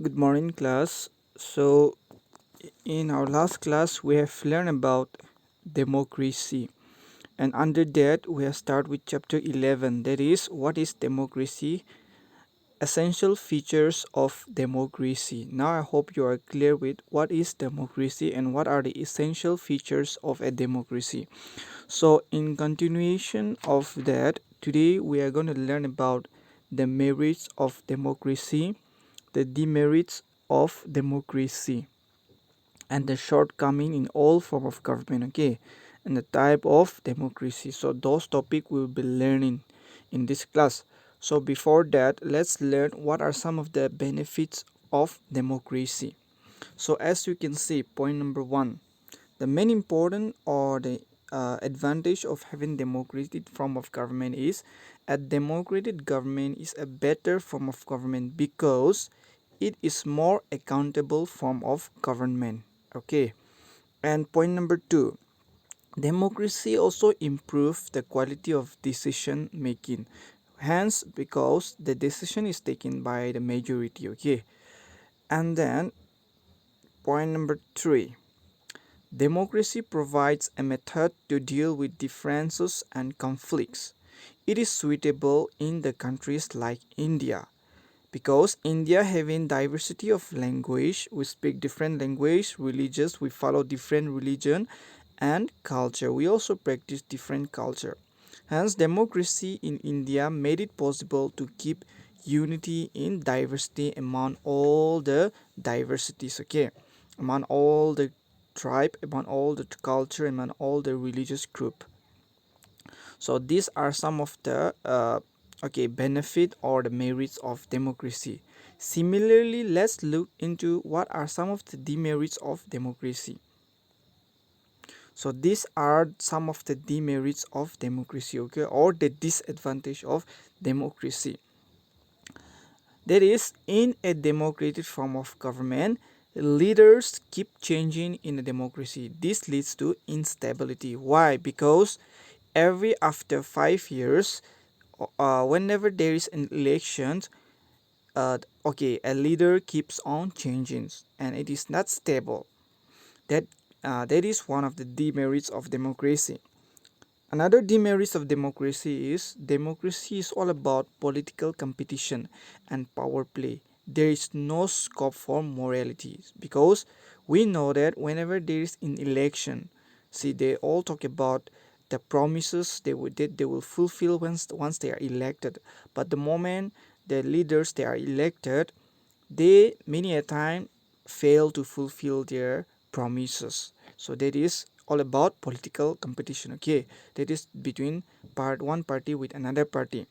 Good morning, class. So, in our last class, we have learned about democracy, and under that, we have started with chapter 11. That is, what is democracy? Essential features of democracy. Now, I hope you are clear with what is democracy and what are the essential features of a democracy. So, in continuation of that, today we are going to learn about the merits of democracy, the demerits of democracy, and the shortcoming in all form of government, okay, and the type of democracy. So those topic we'll be learning in this class. So before that, let's learn what are some of the benefits of democracy. So as you can see, point number one, the main important or the advantage of having democratic form of government is a democratic government is a better form of government because it is more accountable form of government. Okay, and point number two, democracy also improves the quality of decision making, hence because the decision is taken by the majority. Okay, and then point number three, democracy provides a method to deal with differences and conflicts. It is suitable in the countries like India because India having diversity of language, we speak different language, religious, we follow different religion and culture. We also practice different culture. Hence, democracy in India made it possible to keep unity in diversity among all the diversities, okay, among all the tribe, among all the culture, among all the religious group. So these are some of the benefit or the merits of democracy. Similarly, let's look into what are some of the demerits of democracy. So these are some of the demerits of democracy, okay, or the disadvantage of democracy. That is, in a democratic form of government, leaders keep changing in a democracy. This leads to instability. Why? Because every after 5 years, whenever there is an election, a leader keeps on changing and it is not stable. That is one of the demerits of democracy. Another demerits of democracy is all about political competition and power play. There is no scope for morality because we know that whenever there is an election, see, they all talk about the promises they will fulfill once they are elected. But the moment the leaders they are elected, they many a time fail to fulfill their promises. So that is all about political competition, okay, that is between one party with another party.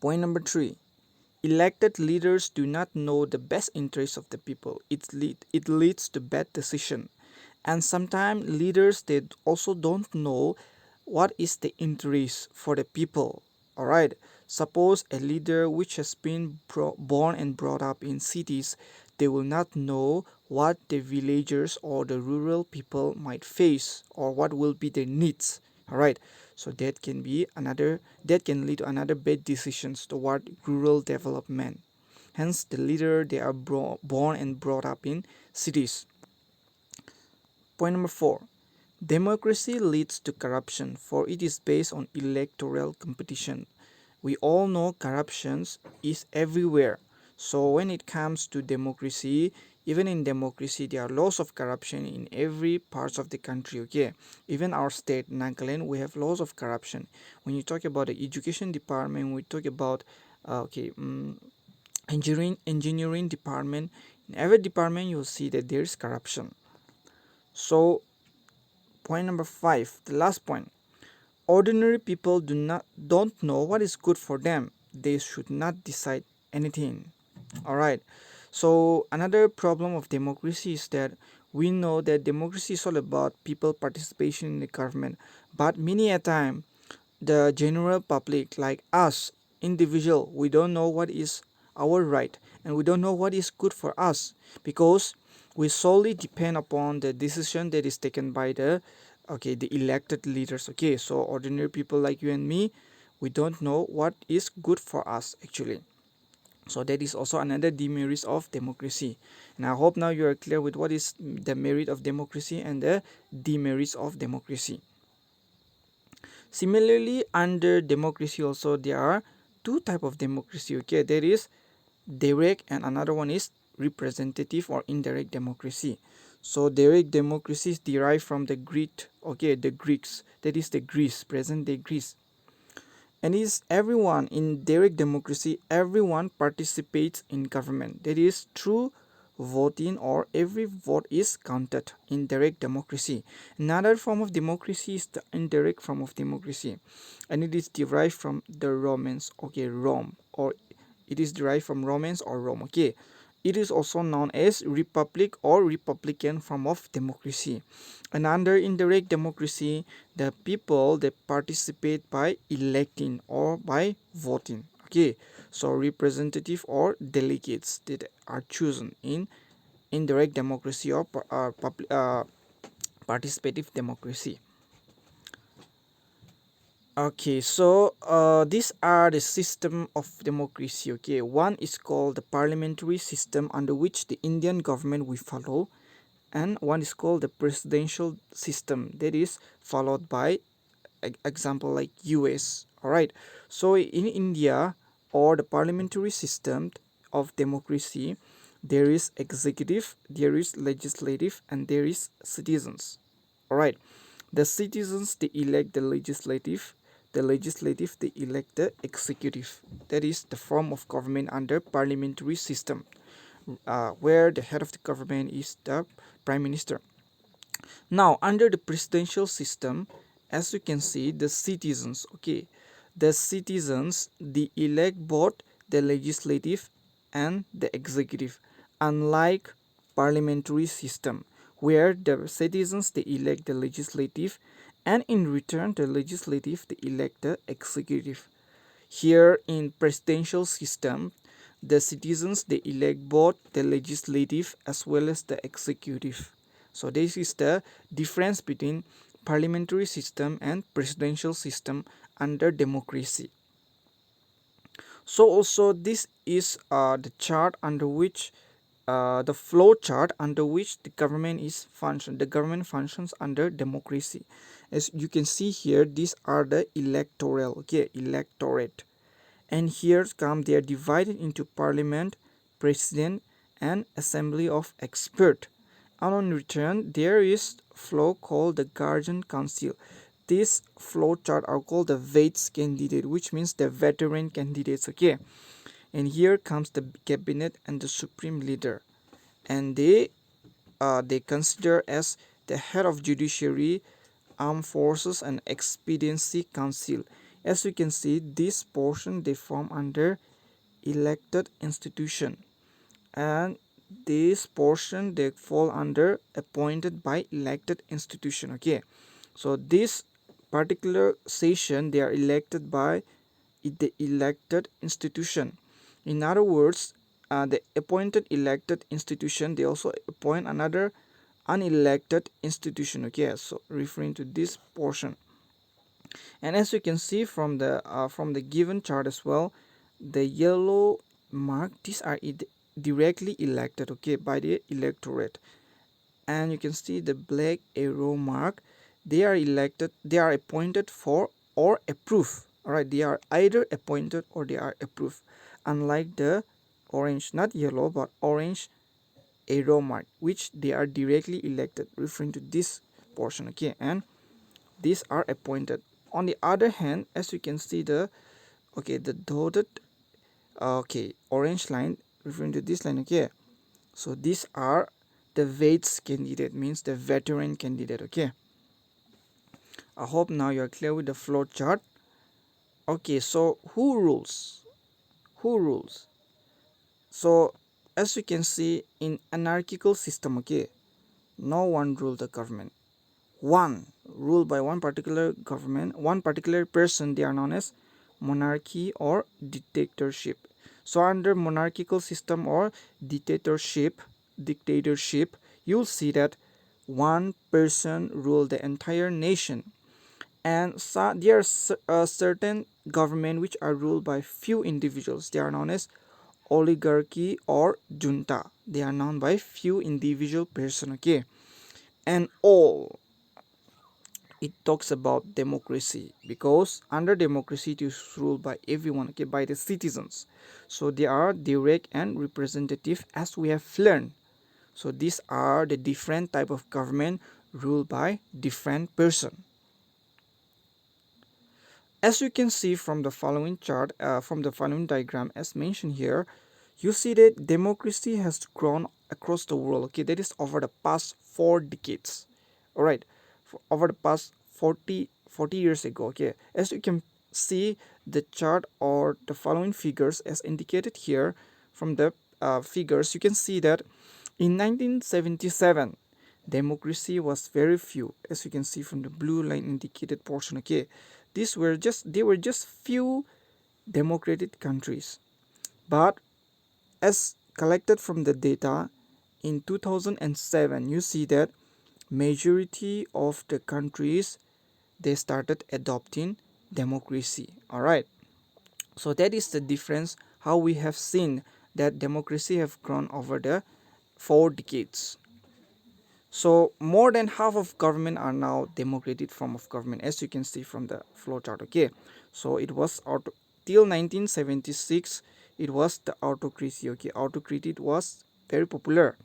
Point number three, elected leaders do not know the best interests of the people. It leads to bad decision, and sometimes leaders they also don't know what is the interest for the people. All right, suppose a leader which has been born and brought up in cities, they will not know what the villagers or the rural people might face or what will be their needs. All right, so that can lead to another bad decisions toward rural development. Hence the leader they are born and brought up in cities. Point number four, democracy leads to corruption, for it is based on electoral competition. We all know corruption is everywhere. So when it comes to democracy, even in democracy, there are lots of corruption in every parts of the country. Okay, even our state, Nagaland, we have lots of corruption. When you talk about the education department, we talk about engineering department. In every department, you'll see that there is corruption. So point number five, the last point. Ordinary people don't know what is good for them. They should not decide anything. All right. So another problem of democracy is that we know that democracy is all about people participation in the government, but many a time the general public like us individual, we don't know what is our right and we don't know what is good for us because we solely depend upon the decision that is taken by the elected leaders. Okay, so ordinary people like you and me, we don't know what is good for us actually. So that is also another demerits of democracy. And I hope now you are clear with what is the merit of democracy and the demerits of democracy. Similarly, under democracy also there are two type of democracy. Okay, there is direct and another one is representative or indirect democracy. So direct democracy is derived from the Greek, okay, the Greeks, that is the Greece, present day Greece. And is everyone in direct democracy, everyone participates in government. That is through voting or every vote is counted in direct democracy. Another form of democracy is the indirect form of democracy, and it is derived from the Romans, okay, Rome, or it is derived from Romans or Rome, okay. It is also known as republic or republican form of democracy. And under indirect democracy, the people they participate by electing or by voting. Okay, so representative or delegates that are chosen in indirect democracy or participative democracy. Okay, so these are the system of democracy. Okay, one is called the parliamentary system under which the Indian government we follow, and one is called the presidential system that is followed by example like US. All right, so in India or the parliamentary system of democracy, there is executive, there is legislative, and there is citizens. All right, the citizens they elect the legislative they elect the executive. That is the form of government under parliamentary system, where the head of the government is the prime minister. Now, under the presidential system, as you can see, the citizens, okay, the citizens they elect both the legislative and the executive, unlike parliamentary system where the citizens they elect the legislative and in return the legislative they elect the executive. Here in presidential system, the citizens they elect both the legislative as well as the executive. So this is the difference between parliamentary system and presidential system under democracy. So also this is the chart under which the flow chart under which the government is function. The government functions under democracy. As you can see here, these are the electoral, okay, electorate. And here come they are divided into parliament, president, and assembly of expert. And on return, there is flow called the guardian council. This flow chart are called the VETS candidate, which means the veteran candidates. Okay, and here comes the cabinet and the supreme leader, and they consider as the head of judiciary, armed forces, and expediency council. As you can see, this portion they form under elected institution, and this portion they fall under appointed by elected institution. Okay, so this particular session they are elected by the elected institution. In other words, the appointed elected institution they also appoint another unelected institution. Okay, so referring to this portion. And as you can see from the given chart as well, the yellow mark, these are directly elected, okay, by the electorate. And you can see the black arrow mark, they are elected, they are appointed for or approved. All right, they are either appointed or they are approved, unlike the orange, not yellow but orange arrow mark, which they are directly elected, referring to this portion. Okay, and these are appointed. On the other hand, as you can see the dotted orange line referring to this line. Okay, so these are the VETS candidate, means the veteran candidate. Okay, I hope now you are clear with the flow chart. Okay, so who rules? Who rules? So as you can see in anarchical system, okay, no one rule the government. One ruled by one particular government, one particular person, they are known as monarchy or dictatorship. So under monarchical system or dictatorship, you'll see that one person rule the entire nation, and so there are certain government which are ruled by few individuals, they are known as oligarchy or junta. They are known by few individual person, okay? And all it talks about democracy, because under democracy it is ruled by everyone, okay, by the citizens. So they are direct and representative, as we have learned. So these are the different type of government ruled by different person. As you can see from the following chart, from the following diagram as mentioned here, you see that democracy has grown across the world, okay, that is over the past 4 decades. All right, over the past 40 years ago, okay. As you can see the chart or the following figures as indicated here from the figures, you can see that in 1977 democracy was very few, as you can see from the blue line indicated portion, okay. They were just few democratic countries. But as collected from the data in 2007, you see that majority of the countries, they started adopting democracy. All right, so that is the difference, how we have seen that democracy have grown over the 4 decades. So more than half of government are now democratic form of government, as you can see from the flow chart, okay. So it was till 1976 it was the autocracy, okay. Autocracy was very popular,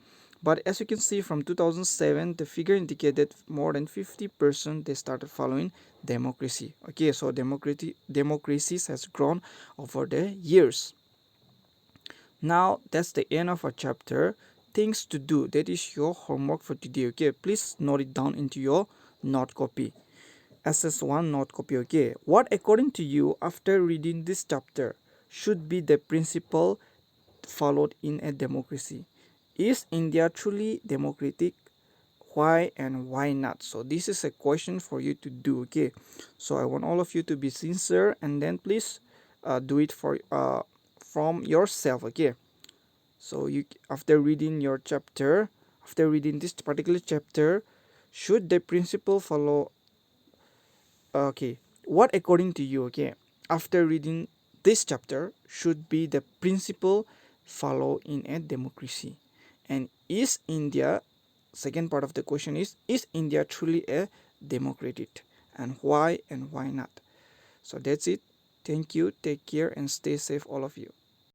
but as you can see from 2007 the figure indicated more than 50% they started following democracy, okay. So democracies has grown over the years. Now that's the end of our chapter. Things to do, that is your homework for today, okay. Please note it down into your note copy, SS1 note copy, okay. What according to you, after reading this chapter, should be the principle followed in a democracy? Is India truly democratic? Why and why not? So this is a question for you to do, okay. So I want all of you to be sincere, and then please do it for from yourself, okay. So you, after reading your chapter, after reading this particular chapter, should the principle follow, okay, what according to you, okay, after reading this chapter, should be the principle follow in a democracy? And is India, second part of the question is India truly a democratic, and why not? So that's it. Thank you, take care, and stay safe all of you.